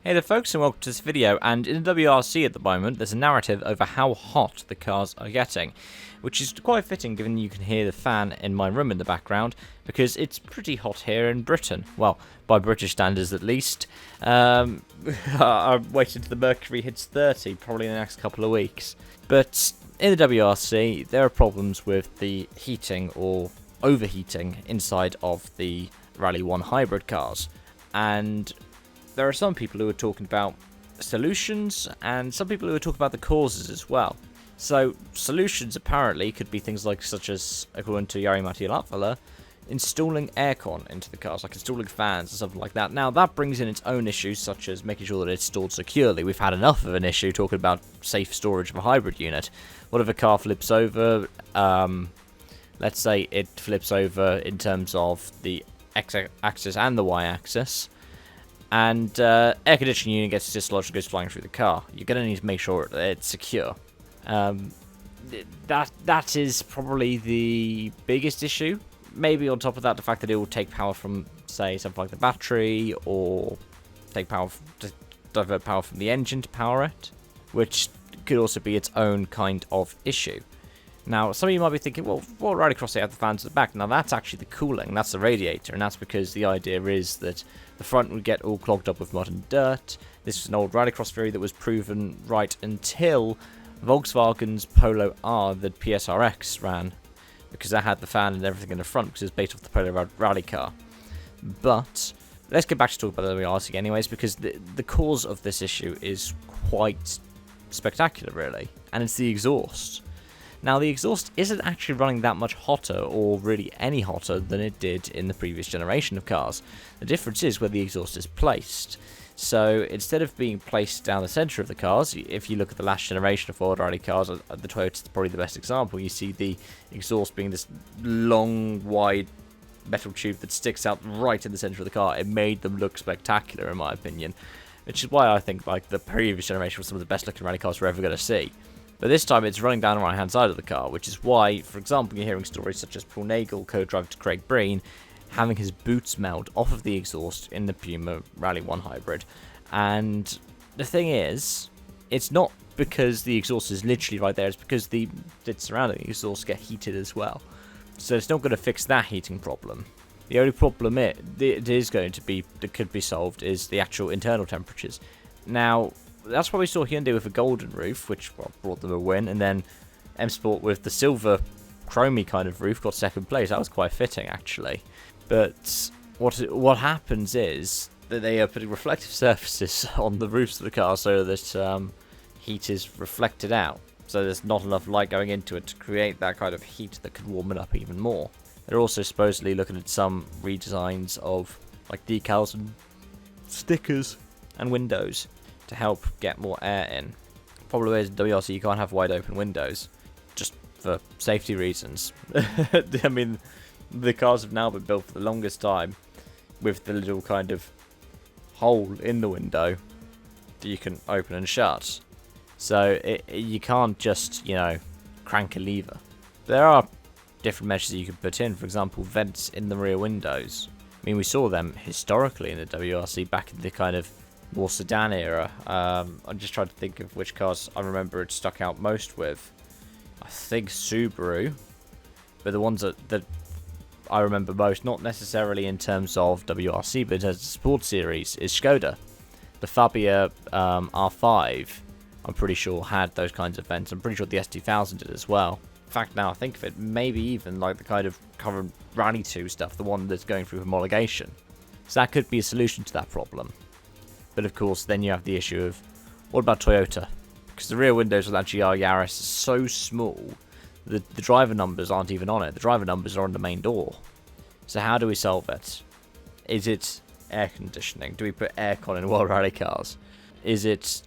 Hey there folks, and welcome to this video. And in the WRC at the moment there's a narrative over how hot the cars are getting, which is quite fitting given you can hear the fan in my room in the background, because it's pretty hot here in Britain. Well, by British standards at least. I'm waiting until the mercury hits 30 probably in the next couple of weeks. But in the WRC there are problems with the heating or overheating inside of the Rally 1 hybrid cars, and there are some people who are talking about solutions and some people who are talking about the causes as well. So solutions apparently could be things like, such as, according to Jari-Matti Latvala, installing aircon into the cars, like installing fans or something like that. Now that brings in its own issues, such as making sure that it's stored securely. We've had enough of an issue talking about safe storage of a hybrid unit. What if a car flips over? Let's say it flips over in terms of the x-axis and the y-axis, and air conditioning unit gets dislodged and goes flying through the car. You're going to need to make sure that it's secure. That is probably the biggest issue. Maybe on top of that, the fact that it will take power from, say, something like the battery, or take power to divert power from the engine to power it, which could also be its own kind of issue. Now, some of you might be thinking, well, right across they have the fans at the back. Now, that's actually the cooling. That's the radiator, and that's because the idea is that the front would get all clogged up with mud and dirt. This was an old rallycross theory that was proven right until Volkswagen's Polo R, the PSRX, ran, because that had the fan and everything in the front, because it was based off the Polo rally car. But let's get back to talk about the WRC anyways, because the cause of this issue is quite spectacular, really, and it's the exhaust. Now, the exhaust isn't actually running that much hotter, or really any hotter, than it did in the previous generation of cars. The difference is where the exhaust is placed. So, instead of being placed down the centre of the cars, if you look at the last generation of Ford rally cars, the Toyota's probably the best example, you see the exhaust being this long, wide metal tube that sticks out right in the centre of the car. It made them look spectacular, in my opinion, which is why I think like the previous generation was some of the best looking rally cars we're ever going to see. But this time it's running down the right hand side of the car, which is why, for example, you're hearing stories such as Paul Nagel, co-driver to Craig Breen, having his boots melt off of the exhaust in the Puma Rally 1 hybrid. And the thing is, it's not because the exhaust is literally right there, it's because the surrounding exhaust get heated as well. So it's not going to fix that heating problem. The only problem it is going to be, that could be solved, is the actual internal temperatures. Now, that's what we saw Hyundai with a golden roof, which brought them a win, and then M Sport with the silver chromey kind of roof got second place. That was quite fitting, actually. But what happens is that they are putting reflective surfaces on the roofs of the car so that heat is reflected out. So there's not enough light going into it to create that kind of heat that could warm it up even more. They're also supposedly looking at some redesigns of like decals and stickers and windows to help get more air in. Problem is, in WRC you can't have wide open windows, just for safety reasons. I mean, the cars have now been built for the longest time with the little kind of hole in the window that you can open and shut. So you can't just, crank a lever. There are different measures that you can put in, for example, vents in the rear windows. I mean, we saw them historically in the WRC back in the kind of more sedan era. I'm just trying to think of which cars I remember it stuck out most with. I think Subaru, but the ones that I remember most, not necessarily in terms of WRC, but in terms of sports series, is Skoda. The Fabia R5, I'm pretty sure, had those kinds of vents. I'm pretty sure the S2000 did as well. In fact, now I think of it, maybe even like the kind of current Rally 2 stuff, the one that's going through homologation. So that could be a solution to that problem. But of course, then you have the issue of, what about Toyota? Because the rear windows of that GR Yaris are so small, the driver numbers aren't even on it. The driver numbers are on the main door. So how do we solve it? Is it air conditioning? Do we put aircon in World Rally cars? Is it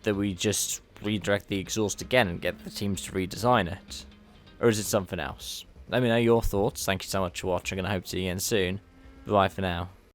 that we just redirect the exhaust again and get the teams to redesign it? Or is it something else? Let me know your thoughts. Thank you so much for watching, and I hope to see you again soon. Bye for now.